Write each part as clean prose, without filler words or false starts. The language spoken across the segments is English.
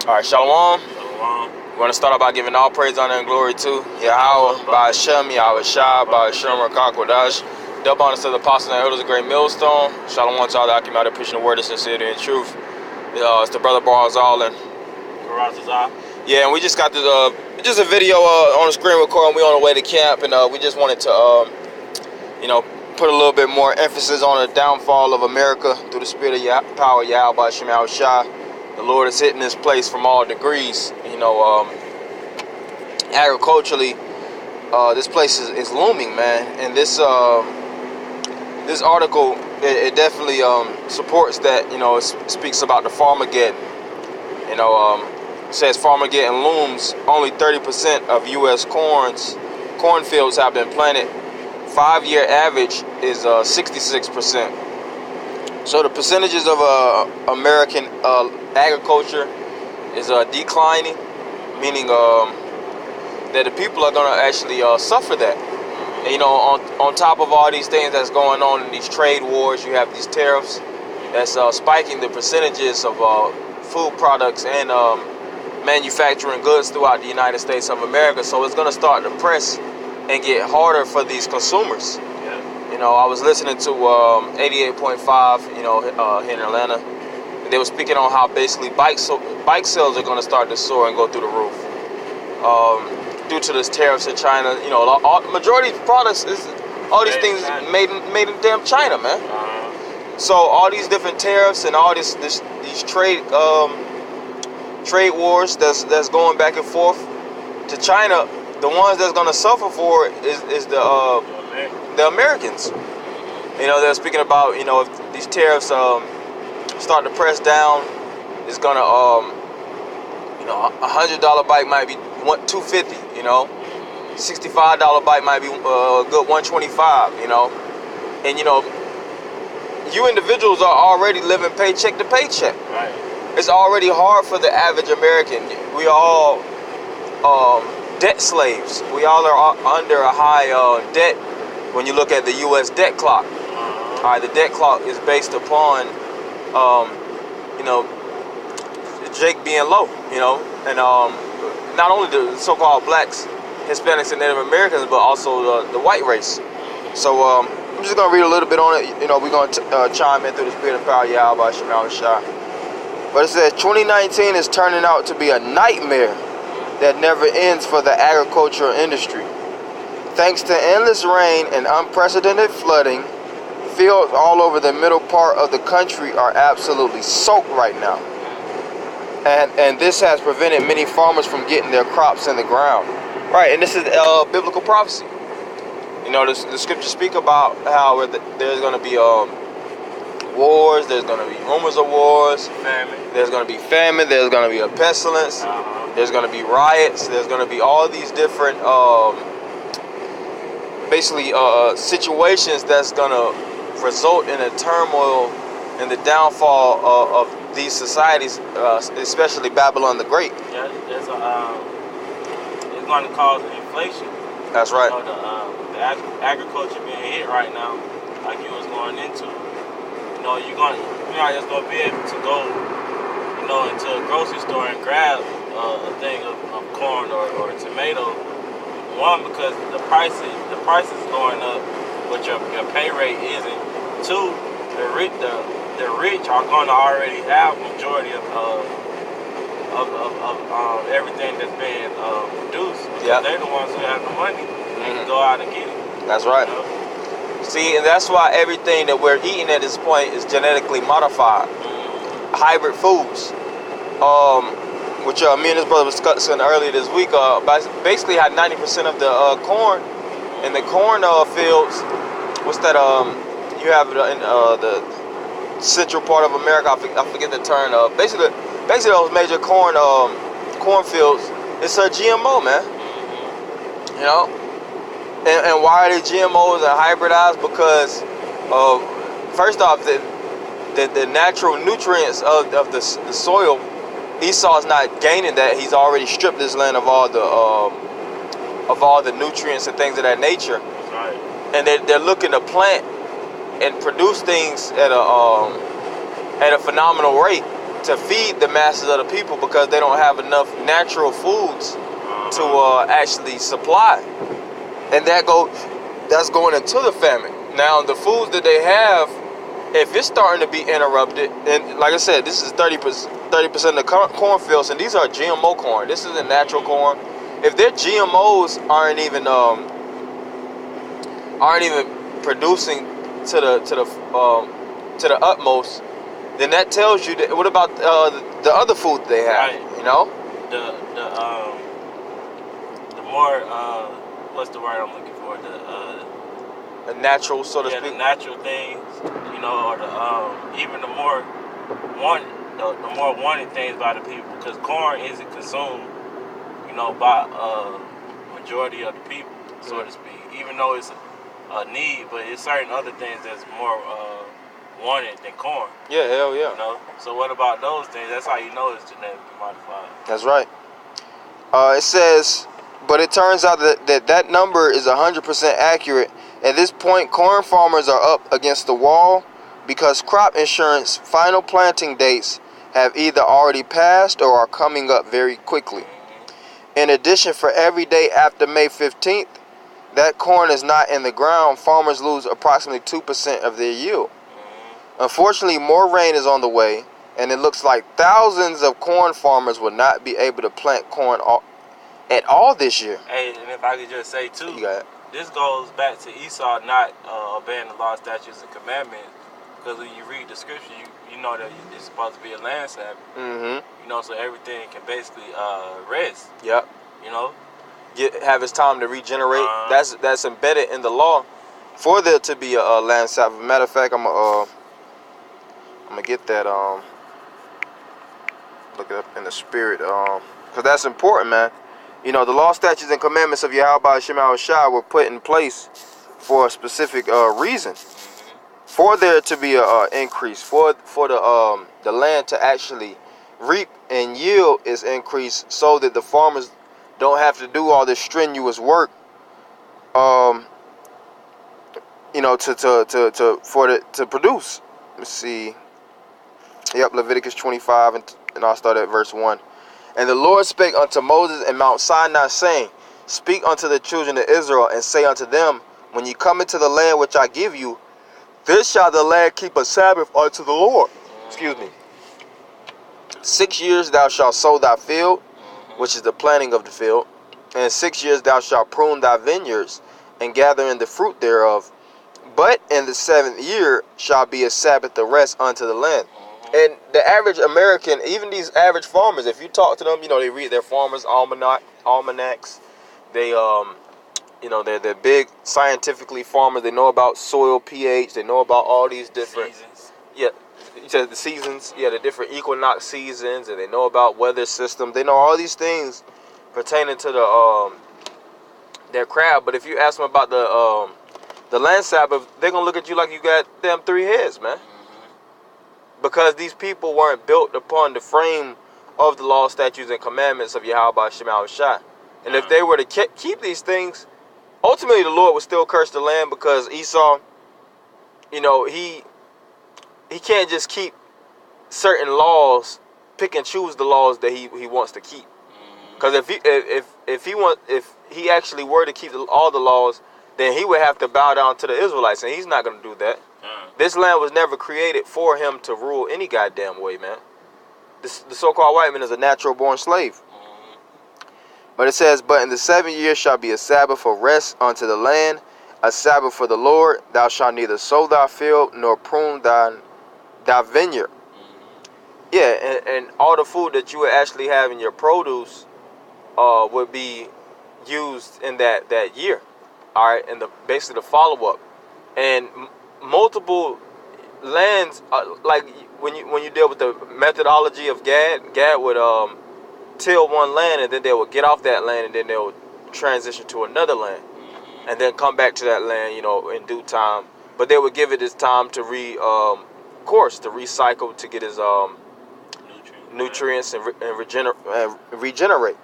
All right, Shalom. Shalom. We want to start out by giving all praise, honor, and glory to Yahweh, by Hashem, Yahweh Shai, by Hashem, Rakakwadash. Double honor to the apostles and elders of Great Millstone. Shalom to all that came out there preaching the word of sincerity and truth. It's the brother Barzal and yeah, and we just got this just a video on the screen recording. We on the way to camp, and we just wanted to put a little bit more emphasis on the downfall of America through the spirit of power of Yahweh by Hashem, Yahweh Shai. The Lord is hitting this place from all degrees. Agriculturally, this place is looming, man. And this this article, it definitely supports that. It speaks about the Farmeggedon. It says Farmeggedon looms. Only 30% of U.S. cornfields have been planted. 5-year average is 66%. So the percentages of American agriculture is declining, meaning that the people are going to actually suffer that. And, on top of all these things that's going on in these trade wars, you have these tariffs that's spiking the percentages of food products and manufacturing goods throughout the United States of America. So it's going to start to press and get harder for these consumers. I was listening to 88.5, here in Atlanta. They were speaking on how basically bike sales are going to start to soar and go through the roof due to this tariffs in China. Majority of products all these things made in damn China, man. So all these different tariffs and all these trade wars that's going back and forth to China. The ones that's going to suffer for it is the Americans. They're speaking about, if these tariffs start to press down, it's gonna $100 bike might be $250, $65 bike might be a good $125, and you individuals are already living paycheck to paycheck. Right. It's already hard for the average American. We are all debt slaves. We all are under a high debt. When you look at the U.S. debt clock, all right, the debt clock is based upon, Jake being low, and not only the so-called blacks, Hispanics, and Native Americans, but also the white race. So I'm just gonna read a little bit on it. We're gonna chime in through the spirit of power, Yahweh by Shema Shah. But it says 2019 is turning out to be a nightmare that never ends for the agricultural industry. Thanks to endless rain and unprecedented flooding, fields all over the middle part of the country are absolutely soaked right now. And this has prevented many farmers from getting their crops in the ground. Right, and this is biblical prophecy. The scriptures speak about how there's going to be wars, there's going to be rumors of wars, Famine. There's going to be famine, there's going to be a pestilence, there's going to be riots, there's going to be all these different situations that's gonna result in a turmoil and the downfall of these societies, especially Babylon the Great. Yeah, it's going to cause inflation. That's right. The agriculture being hit right now, like you was going into. You're not just gonna be able to go, into a grocery store and grab a thing of corn or tomato. One, because the price is going up, but your pay rate isn't. Two, the rich are going to already have majority of everything that's being produced. Yeah, they're the ones who have the money. They can go out and get it. That's right. See, and that's why everything that we're eating at this point is genetically modified, hybrid foods. Which me and his brother was discussing earlier this week, basically had 90% of the corn in the corn fields. What's that? You have in the central part of America. I forget the term. Basically those major cornfields. It's a GMO, man. And why are they GMOs and hybridized? Because first off, the natural nutrients of the soil. Esau's not gaining that. He's already stripped this land of all the nutrients and things of that nature. Right. And they're looking to plant and produce things at a phenomenal rate to feed the masses of the people because they don't have enough natural foods to actually supply, and that's going into the famine. Now the foods that they have, if it's starting to be interrupted, and like I said, this is 30% of the cornfields, and these are GMO corn. This isn't natural corn. If their GMOs aren't even producing to the utmost, then that tells you that. What about the other food they have? Right. You know, the more what's the word I'm looking for? a natural, so to speak. The natural things, you know, or even the more wanted things by the people, because corn isn't consumed, you know, by majority of the people, so to speak. Even though it's a need, but it's certain other things that's more wanted than corn. Yeah, hell yeah. You know? So what about those things? That's how you know it's genetically modified. That's right. It says, but it turns out that number is 100% accurate. At this point, corn farmers are up against the wall because crop insurance final planting dates have either already passed or are coming up very quickly. In addition, for every day after May 15th, that corn is not in the ground, farmers lose approximately 2% of their yield. Unfortunately, more rain is on the way, and it looks like thousands of corn farmers will not be able to plant corn at all this year. Hey, and if I could just say too, You got it. this goes back to Esau not obeying the law, statutes, and commandments. Because when you read the scripture, you know that it's supposed to be a land Sabbath. Mm-hmm. You know, so everything can basically rest. Yep. You know, Have his time to regenerate. That's embedded in the law for there to be a land Sabbath. Matter of fact, I'm gonna get that look it up in the spirit because that's important, man. You know, the law, statutes, and commandments of Yahweh Shem Shai were put in place for a specific reason. For there to be a increase, for the land to actually reap and yield is increased, so that the farmers don't have to do all this strenuous work, you know, to produce. Let's see. Yep, Leviticus 25, and I'll start at verse 1. And the Lord spake unto Moses in Mount Sinai, saying, Speak unto the children of Israel, and say unto them, When ye come into the land which I give you, this shall the land keep a Sabbath unto the Lord. Excuse me. 6 years thou shalt sow thy field, which is the planting of the field, and 6 years thou shalt prune thy vineyards, and gather in the fruit thereof. But in the 7th year shall be a Sabbath of rest unto the land. And the average American, even these average farmers, if you talk to them, you know, they read their farmers' almanacs. They, you know, they're big scientifically farmers. They know about soil pH. They know about all these different seasons. Yeah, you said the seasons. Yeah, the different equinox seasons, and they know about weather system. They know all these things pertaining to their craft. But if you ask them about the land Sabbath, they're gonna look at you like you got them 3 heads, man. Because these people weren't built upon the frame of the law, statutes, and commandments of Yahweh Shema Shai. And if they were to keep these things, ultimately the Lord would still curse the land, because Esau, you know, he can't just keep certain laws, pick and choose the laws that he wants to keep. Because if he actually were to keep all the laws, then he would have to bow down to the Israelites, and he's not going to do that. This land was never created for him to rule any goddamn way, man. The so-called white man is a natural-born slave. But it says, But in the 7th year shall be a Sabbath of rest unto the land, a Sabbath for the Lord. Thou shalt neither sow thy field nor prune thy vineyard. Yeah, and all the food that you would actually have in your produce would be used in that year. All right, and basically the follow-up. And multiple lands, like when you deal with the methodology of Gad would till one land, and then they would get off that land, and then they would transition to another land, and then come back to that land, you know, in due time. But they would give it this time to recycle, to get his nutrients and regenerate.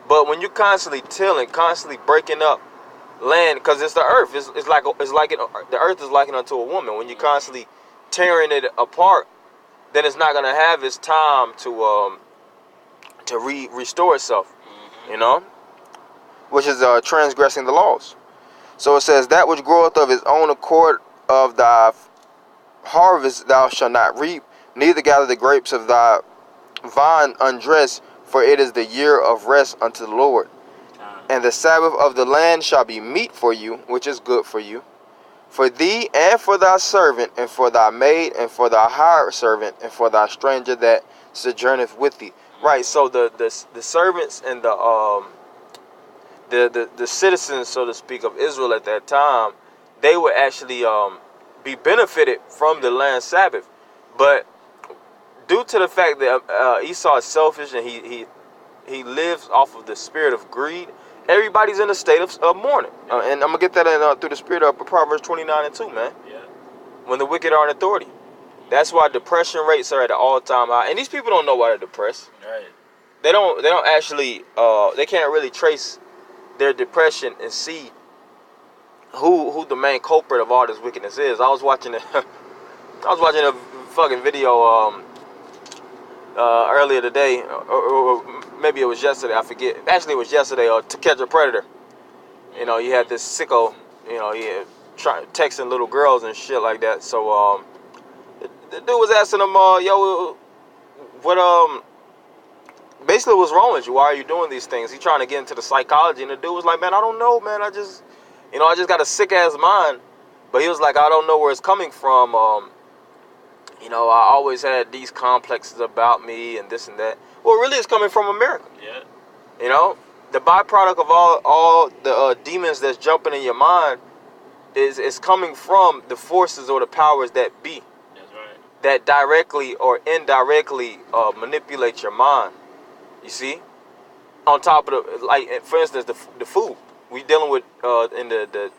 But when you're constantly tilling, constantly breaking up land, because it's the earth. It's like the earth is likened unto a woman. When you're constantly tearing it apart, then it's not gonna have its time to restore itself. You know, which is transgressing the laws. So it says, that which groweth of his own accord of thy harvest thou shalt not reap, neither gather the grapes of thy vine undressed, for it is the year of rest unto the Lord. And the Sabbath of the land shall be meat for you, which is good for you, for thee and for thy servant, and for thy maid, and for thy hired servant, and for thy stranger that sojourneth with thee. Right. So the servants and the citizens, so to speak, of Israel at that time, they would actually be benefited from the land Sabbath. But due to the fact that Esau is selfish and he lives off of the spirit of greed, everybody's in a state of mourning. And I'm going to get that in, through the spirit of Proverbs 29:2, man. Yeah. When the wicked are in authority. That's why depression rates are at an all-time high. And these people don't know why they're depressed. Right. They don't actually, they can't really trace their depression and see who the main culprit of all this wickedness is. I was watching a fucking video earlier today, or maybe it was yesterday, I forget. Actually, it was yesterday, To Catch a Predator. You know, you had this sicko, you know, texting little girls and shit like that. So the dude was asking him, yo, what basically what's wrong with you? Why are you doing these things? He trying to get into the psychology, and the dude was like, man, I don't know, man. I just got a sick ass mind. But he was like, I don't know where it's coming from. You know, I always had these complexes about me and this and that. Well, really, it's coming from America. Yeah. You know, the byproduct of all the demons that's jumping in your mind is coming from the forces or the powers that be. That's right. That directly or indirectly manipulate your mind. You see, on top of the, like, for instance, the food we dealing with in the